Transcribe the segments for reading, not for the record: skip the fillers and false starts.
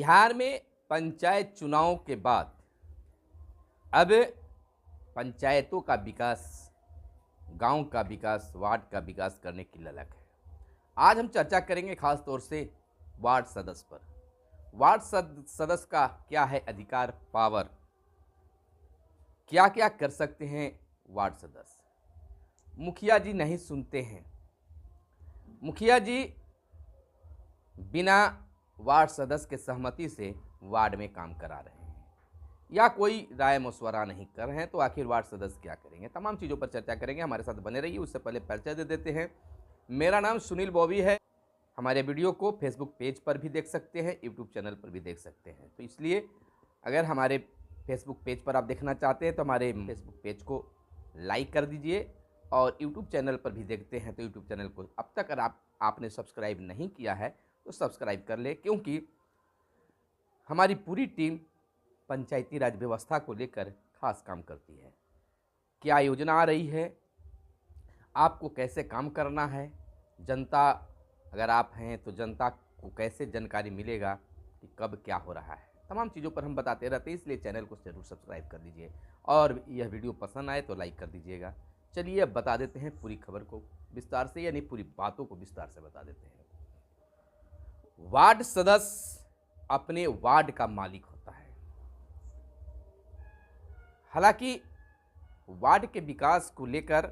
बिहार में पंचायत चुनाव के बाद अब पंचायतों का विकास, गांव का विकास, वार्ड का विकास करने की ललक है। आज हम चर्चा करेंगे खास तौर से वार्ड सदस्य पर। वार्ड सदस्य का क्या है अधिकार, पावर, क्या क्या कर सकते हैं वार्ड सदस्य। मुखिया जी नहीं सुनते हैं। मुखिया जी बिना वार्ड सदस्य के सहमति से वार्ड में काम करा रहे हैं या कोई राय मशवरा नहीं कर रहे हैं, तो आखिर वार्ड सदस्य क्या करेंगे। तमाम चीज़ों पर चर्चा करेंगे, हमारे साथ बने रहिए। उससे पहले परिचय दे देते हैं। मेरा नाम सुनील बॉबी है। हमारे वीडियो को फेसबुक पेज पर भी देख सकते हैं, यूट्यूब चैनल पर भी देख सकते हैं। तो इसलिए अगर हमारे फेसबुक पेज पर आप देखना चाहते हैं तो हमारे फेसबुक पेज को लाइक कर दीजिए, और यूट्यूब चैनल पर भी देखते हैं तो यूट्यूब चैनल को अब तक अगर आपने सब्सक्राइब नहीं किया है तो सब्सक्राइब कर ले, क्योंकि हमारी पूरी टीम पंचायती राज व्यवस्था को लेकर खास काम करती है। क्या योजना आ रही है, आपको कैसे काम करना है, जनता अगर आप हैं तो जनता को कैसे जानकारी मिलेगा कि कब क्या हो रहा है, तमाम चीज़ों पर हम बताते रहते हैं। इसलिए चैनल को जरूर सब्सक्राइब कर दीजिए, और यह वीडियो पसंद आए तो लाइक कर दीजिएगा। चलिए अब बता देते हैं पूरी खबर को विस्तार से, यानी पूरी बातों को विस्तार से बता देते हैं। वार्ड सदस्य अपने वार्ड का मालिक होता है। हालांकि वार्ड के विकास को लेकर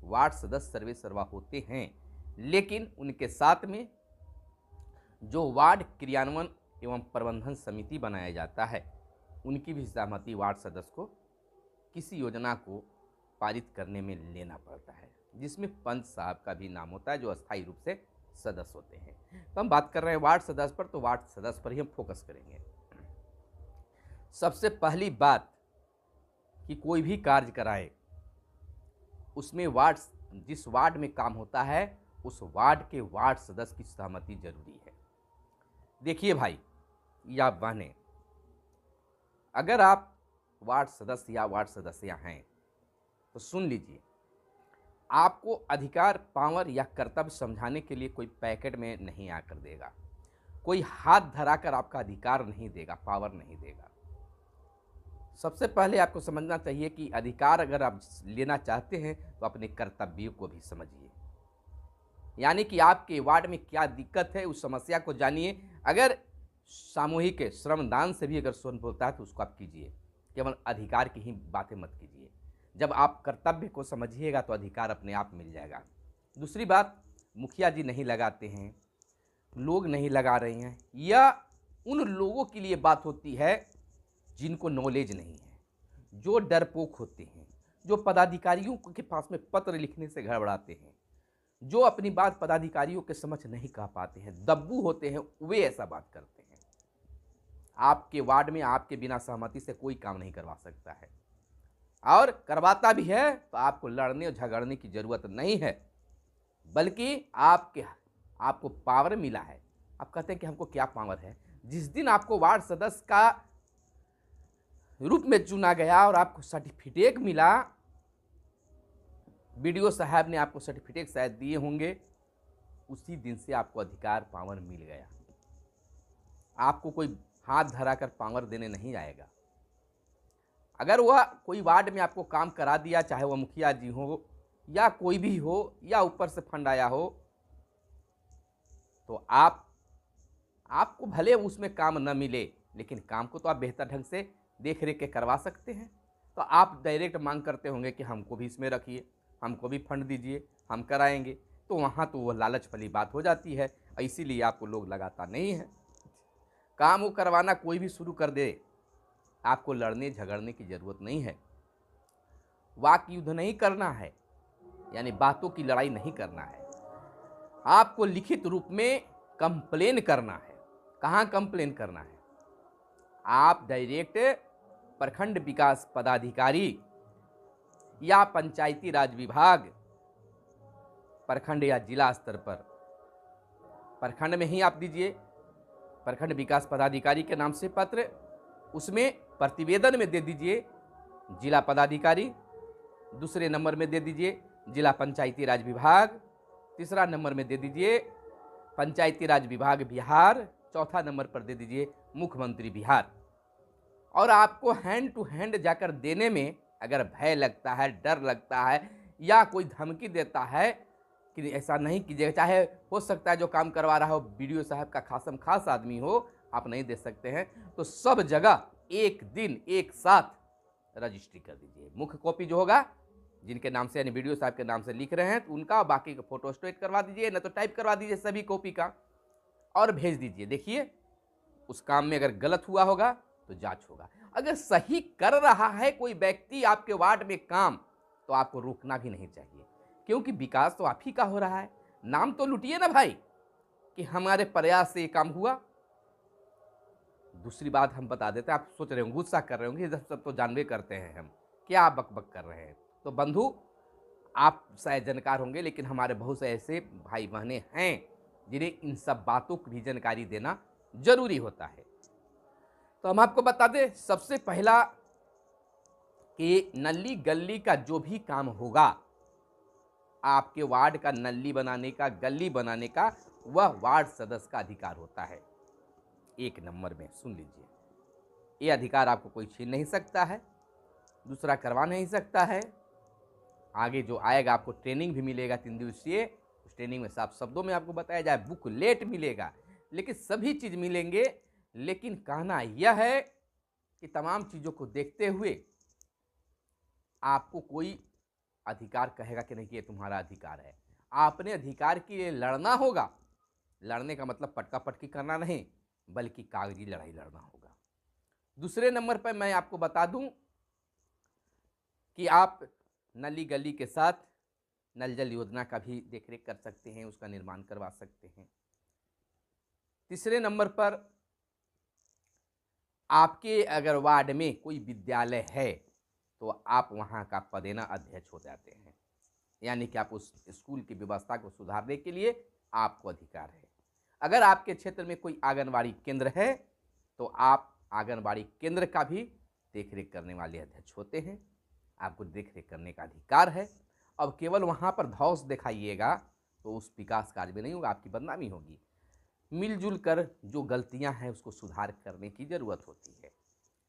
वार्ड सदस्य सर्वे सर्वा होते हैं, लेकिन उनके साथ में जो वार्ड क्रियान्वयन एवं प्रबंधन समिति बनाया जाता है, उनकी भी सहमति वार्ड सदस्य को किसी योजना को पारित करने में लेना पड़ता है, जिसमें पंच साहब का भी नाम होता है, जो अस्थायी रूप से सदस्य होते हैं। तो हम बात कर रहे हैं वार्ड सदस्य पर, तो वार्ड सदस्य पर ही हम फोकस करेंगे। सबसे पहली बात कि कोई भी कार्य कराए उसमें जिस वार्ड में काम होता है उस वार्ड के वार्ड सदस्य की सहमति जरूरी है। देखिए भाई या बहनें, अगर आप वार्ड सदस्य या वार्ड सदस्य हैं तो सुन लीजिए, आपको अधिकार, पावर या कर्तव्य समझाने के लिए कोई पैकेट में नहीं आकर देगा, कोई हाथ धराकर आपका अधिकार नहीं देगा, पावर नहीं देगा। सबसे पहले आपको समझना चाहिए कि अधिकार अगर आप लेना चाहते हैं तो अपने कर्तव्यों को भी समझिए, यानी कि आपके वार्ड में क्या दिक्कत है उस समस्या को जानिए। अगर सामूहिक श्रमदान से भी अगर सुन होता है तो उसको आप कीजिए, केवल अधिकार की ही बातें मत कीजिए। जब आप कर्तव्य को समझिएगा तो अधिकार अपने आप मिल जाएगा। दूसरी बात, मुखिया जी नहीं लगाते हैं, लोग नहीं लगा रहे हैं, या उन लोगों के लिए बात होती है जिनको नॉलेज नहीं है, जो डरपोक होते हैं, जो पदाधिकारियों के पास में पत्र लिखने से घबराते हैं, जो अपनी बात पदाधिकारियों के समझ नहीं कह पाते हैं, दब्बू होते हैं, वे ऐसा बात करते हैं। आपके वार्ड में आपके बिना सहमति से कोई काम नहीं करवा सकता है, और करवाता भी है तो आपको लड़ने और झगड़ने की ज़रूरत नहीं है, बल्कि आपको पावर मिला है। आप कहते हैं कि हमको क्या पावर है। जिस दिन आपको वार्ड सदस्य का रूप में चुना गया और आपको सर्टिफिकेट मिला, बीडीओ साहब ने आपको सर्टिफिकेट शायद दिए होंगे, उसी दिन से आपको अधिकार, पावर मिल गया। आपको कोई हाथ धराकर पावर देने नहीं आएगा। अगर वह कोई वार्ड में आपको काम करा दिया, चाहे वह मुखिया जी हो या कोई भी हो, या ऊपर से फंड आया हो, तो आपको भले उसमें काम न मिले, लेकिन काम को तो आप बेहतर ढंग से देख रेख के करवा सकते हैं। तो आप डायरेक्ट मांग करते होंगे कि हमको भी इसमें रखिए, हमको भी फंड दीजिए, हम कराएंगे। तो वहाँ तो वह लालच वाली बात हो जाती है, इसीलिए आपको लोग लगाता नहीं है। काम वो करवाना कोई भी शुरू कर दे, आपको लड़ने झगड़ने की ज़रूरत नहीं है। वाक युद्ध नहीं करना है, यानी बातों की लड़ाई नहीं करना है। आपको लिखित रूप में कंप्लेन करना है। कहाँ कंप्लेन करना है? आप डायरेक्ट प्रखंड विकास पदाधिकारी या पंचायती राज विभाग, प्रखंड या जिला स्तर पर, प्रखंड में ही आप दीजिए प्रखंड विकास पदाधिकारी के नाम से पत्र, उसमें प्रतिवेदन में दे दीजिए जिला पदाधिकारी, दूसरे नंबर में दे दीजिए जिला पंचायती राज विभाग, तीसरा नंबर में दे दीजिए पंचायती राज विभाग बिहार, चौथा नंबर पर दे दीजिए मुख्यमंत्री बिहार। और आपको हैंड टू हैंड जाकर देने में अगर भय लगता है, डर लगता है या कोई धमकी देता है कि ऐसा नहीं कीजिएगा, चाहे हो सकता है जो काम करवा रहा हो बीडीओ साहब का खासम खास आदमी हो, आप नहीं दे सकते हैं, तो सब जगह एक दिन एक साथ रजिस्ट्री कर दीजिए। मुख्य कॉपी जो होगा जिनके नाम से यानी बीडीओ साहब के नाम से लिख रहे हैं तो उनका, बाकी का फोटो स्टेट करवा दीजिए, न तो टाइप करवा दीजिए सभी कॉपी का और भेज दीजिए। देखिए उस काम में अगर गलत हुआ होगा तो जांच होगा। अगर सही कर रहा है कोई व्यक्ति आपके वार्ड में काम, तो आपको रोकना भी नहीं चाहिए, क्योंकि विकास तो आप ही का हो रहा है। नाम तो लुटिए ना भाई कि हमारे प्रयास से ये काम हुआ। दूसरी बात हम बता देते हैं, आप सोच रहे होंगे, गुस्सा कर रहे होंगे, सब तो जानबे करते हैं हम क्या बकबक कर रहे हैं। तो बंधु, आप शायद जानकार होंगे, लेकिन हमारे बहुत से ऐसे भाई बहने हैं जिन्हें इन सब बातों की भी जानकारी देना जरूरी होता है। तो हम आपको बता दें, सबसे पहला कि नली गली का जो भी काम होगा, आपके वार्ड का नली बनाने का, गली बनाने का, वह वार्ड सदस्य का अधिकार होता है। एक नंबर में सुन लीजिए, ये अधिकार आपको कोई छीन नहीं सकता है, दूसरा करवा नहीं सकता है। आगे जो आएगा आपको ट्रेनिंग भी मिलेगा 3 दिवसीय, उस ट्रेनिंग में साफ शब्दों में आपको बताया जाए, बुकलेट मिलेगा, लेकिन सभी चीज़ मिलेंगे। लेकिन कहना यह है कि तमाम चीज़ों को देखते हुए आपको कोई अधिकार कहेगा कि नहीं कि ये तुम्हारा अधिकार है, आपने अधिकार के लिए लड़ना होगा। लड़ने का मतलब पटका पटकी करना नहीं, बल्कि कागजी लड़ाई लड़ना होगा। दूसरे नंबर पर मैं आपको बता दूं कि आप नली गली के साथ नल जल योजना का भी देखरेख कर सकते हैं, उसका निर्माण करवा सकते हैं। तीसरे नंबर पर आपके अगर वार्ड में कोई विद्यालय है तो आप वहाँ का पदेना अध्यक्ष हो जाते हैं, यानी कि आप उस स्कूल की व्यवस्था को सुधारने के लिए आपको अधिकार है। अगर आपके क्षेत्र में कोई आंगनबाड़ी केंद्र है तो आप आंगनबाड़ी केंद्र का भी देखरेख करने वाले अध्यक्ष होते हैं, आपको देखरेख करने का अधिकार है। अब केवल वहाँ पर धौंस दिखाइएगा तो उस विकास कार्य में नहीं होगा, आपकी बदनामी होगी। मिलजुल कर जो गलतियाँ हैं उसको सुधार करने की ज़रूरत होती है।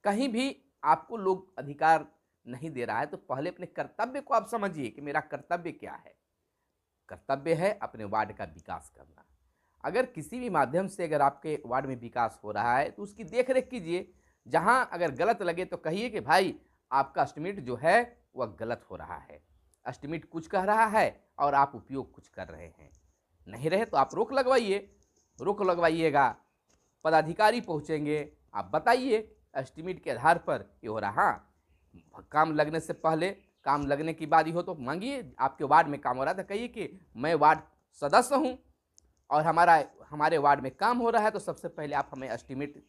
कहीं भी आपको लोग अधिकार नहीं दे रहा है तो पहले अपने कर्तव्य को आप समझिए कि मेरा कर्तव्य क्या है। कर्तव्य है अपने वार्ड का विकास करना। अगर किसी भी माध्यम से अगर आपके वार्ड में विकास हो रहा है तो उसकी देखरेख कीजिए। जहां अगर गलत लगे तो कहिए कि भाई आपका एस्टिमेट जो है वह गलत हो रहा है, एस्टिमेट कुछ कह रहा है और आप उपयोग कुछ कर रहे हैं। नहीं रहे तो आप रोक लगवाइए, रोक लगवाइएगा, पदाधिकारी पहुंचेंगे, आप बताइए एस्टिमेट के आधार पर ये हो रहा। हाँ, काम लगने से पहले, काम लगने की बारी हो तो मांगिए, आपके वार्ड में काम हो रहा था कहिए कि मैं वार्ड सदस्य हूं और हमारे वार्ड में काम हो रहा है, तो सबसे पहले आप हमें एस्टिमेट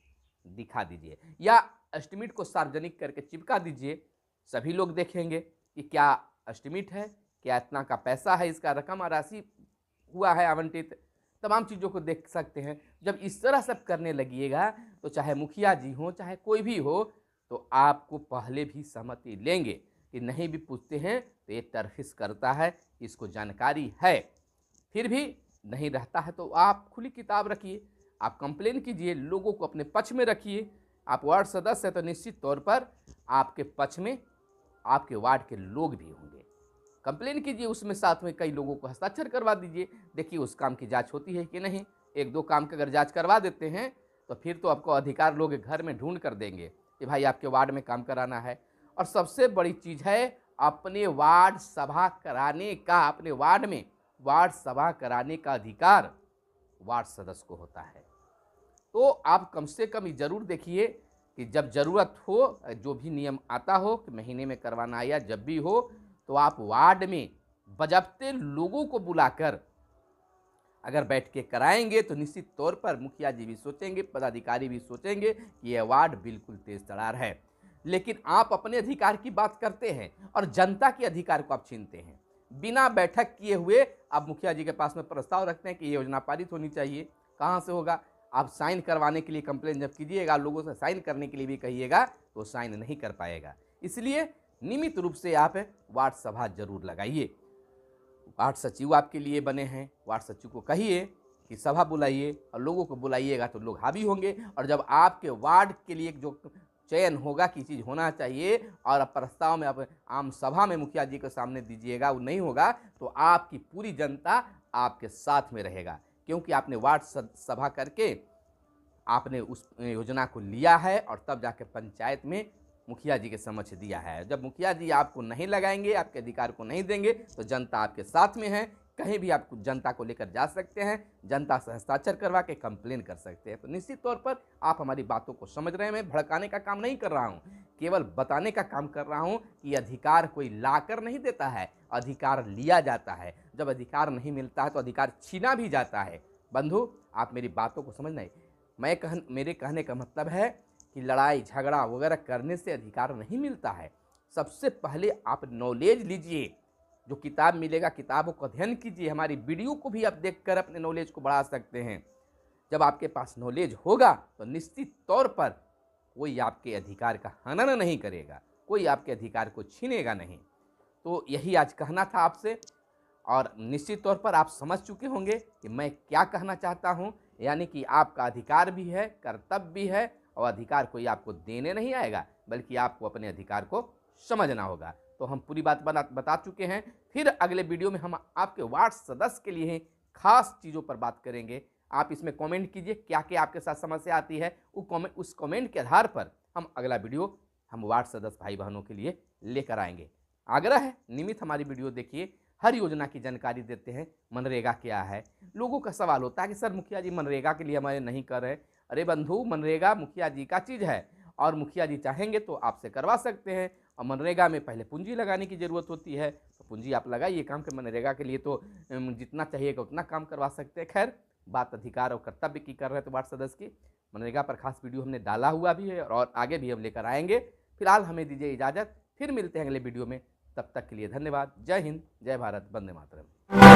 दिखा दीजिए या एस्टिमेट को सार्वजनिक करके चिपका दीजिए। सभी लोग देखेंगे कि क्या एस्टिमेट है, क्या इतना का पैसा है, इसका रकम राशि हुआ है आवंटित, तमाम चीज़ों को देख सकते हैं। जब इस तरह सब करने लगिएगा तो चाहे मुखिया जी हो चाहे कोई भी हो, तो आपको पहले भी सहमति लेंगे कि नहीं भी पूछते हैं तो ये तरफिश करता है, इसको जानकारी है, फिर भी नहीं रहता है तो आप खुली किताब रखिए, आप कंप्लेन कीजिए, लोगों को अपने पक्ष में रखिए। आप वार्ड सदस्य हैं तो निश्चित तौर पर आपके पक्ष में आपके वार्ड के लोग भी होंगे। कंप्लेन कीजिए, उसमें साथ में कई लोगों को हस्ताक्षर करवा दीजिए, देखिए उस काम की जांच होती है कि नहीं। एक दो काम की अगर जांच करवा देते हैं तो फिर तो आपको अधिकार लोग घर में ढूंढ कर देंगे कि भाई आपके वार्ड में काम कराना है। और सबसे बड़ी चीज़ है अपने वार्ड सभा कराने का, अपने वार्ड में वार्ड सभा कराने का अधिकार वार्ड सदस्य को होता है। तो आप कम से कम ये जरूर देखिए कि जब ज़रूरत हो, जो भी नियम आता हो कि महीने में करवाना है या जब भी हो, तो आप वार्ड में बजाबते लोगों को बुलाकर अगर बैठ के कराएंगे तो निश्चित तौर पर मुखिया जी भी सोचेंगे, पदाधिकारी भी सोचेंगे कि यह वार्ड बिल्कुल तेज तरार है। लेकिन आप अपने अधिकार की बात करते हैं और जनता के अधिकार को आप छीनते हैं। बिना बैठक किए हुए आप मुखिया जी के पास में प्रस्ताव रखते हैं कि ये योजना पारित होनी चाहिए। कहाँ से होगा? आप साइन करवाने के लिए कंप्लेन जब कीजिएगा, लोगों से साइन करने के लिए भी कहिएगा तो साइन नहीं कर पाएगा। इसलिए नियमित रूप से आप वार्ड सभा जरूर लगाइए। वार्ड सचिव आपके लिए बने हैं, वार्ड सचिव को कहिए कि सभा बुलाइए और लोगों को बुलाइएगा तो लोग हावी होंगे, और जब आपके वार्ड के लिए जो चयन होगा कि चीज़ होना चाहिए और प्रस्ताव में आप आम सभा में मुखिया जी के सामने दीजिएगा, वो नहीं होगा तो आपकी पूरी जनता आपके साथ में रहेगा, क्योंकि आपने वार्ड सभा करके आपने उस योजना को लिया है और तब जाके पंचायत में मुखिया जी के समक्ष दिया है। जब मुखिया जी आपको नहीं लगाएंगे, आपके अधिकार को नहीं देंगे, तो जनता आपके साथ में है, कहीं भी आप जनता को लेकर जा सकते हैं, जनता से हस्ताक्षर करवा के कंप्लेन कर सकते हैं। तो निश्चित तौर पर आप हमारी बातों को समझ रहे हैं। मैं भड़काने का काम नहीं कर रहा हूँ, केवल बताने का काम कर रहा हूँ कि अधिकार कोई लाकर नहीं देता है, अधिकार लिया जाता है। जब अधिकार नहीं मिलता है तो अधिकार छीना भी जाता है। बंधु, आप मेरी बातों को समझना है। मेरे कहने का मतलब है कि लड़ाई झगड़ा वगैरह करने से अधिकार नहीं मिलता है। सबसे पहले आप नॉलेज लीजिए, जो किताब मिलेगा किताबों का अध्ययन कीजिए। हमारी वीडियो को भी आप देखकर अपने नॉलेज को बढ़ा सकते हैं। जब आपके पास नॉलेज होगा तो निश्चित तौर पर कोई आपके अधिकार का हनन नहीं करेगा, कोई आपके अधिकार को छीनेगा नहीं। तो यही आज कहना था आपसे, और निश्चित तौर पर आप समझ चुके होंगे कि मैं क्या कहना चाहता हूं, यानी कि आपका अधिकार भी है, कर्तव्य भी है, और अधिकार कोई आपको देने नहीं आएगा, बल्कि आपको अपने अधिकार को समझना होगा। तो हम पूरी बात बता चुके हैं। फिर अगले वीडियो में हम आपके वार्ड सदस्य के लिए खास चीज़ों पर बात करेंगे। आप इसमें कमेंट कीजिए क्या क्या आपके साथ समस्या आती है, उस कमेंट के आधार पर हम अगला वीडियो हम वार्ड सदस्य भाई बहनों के लिए लेकर आएंगे। आग्रह है, नियमित हमारी वीडियो देखिए, हर योजना की जानकारी देते हैं। मनरेगा क्या है, लोगों का सवाल होता है कि सर मुखिया जी मनरेगा के लिए हमारे नहीं कर रहे। अरे बंधु, मनरेगा मुखिया जी का चीज़ है, और मुखिया जी चाहेंगे तो आपसे करवा सकते हैं। और मनरेगा में पहले पूंजी लगाने की ज़रूरत होती है, तो पूंजी आप लगाइए काम के। मनरेगा के लिए तो जितना चाहिएगा उतना काम करवा सकते हैं। खैर, बात अधिकार और कर्तव्य की कर रहे हैं तो वार्ड सदस्य की मनरेगा पर खास वीडियो हमने डाला हुआ भी है, और आगे भी हम लेकर आएंगे। फिलहाल हमें दीजिए इजाज़त, फिर मिलते हैं अगले वीडियो में। तब तक के लिए धन्यवाद। जय हिंद, जय भारत, वंदे मातरम।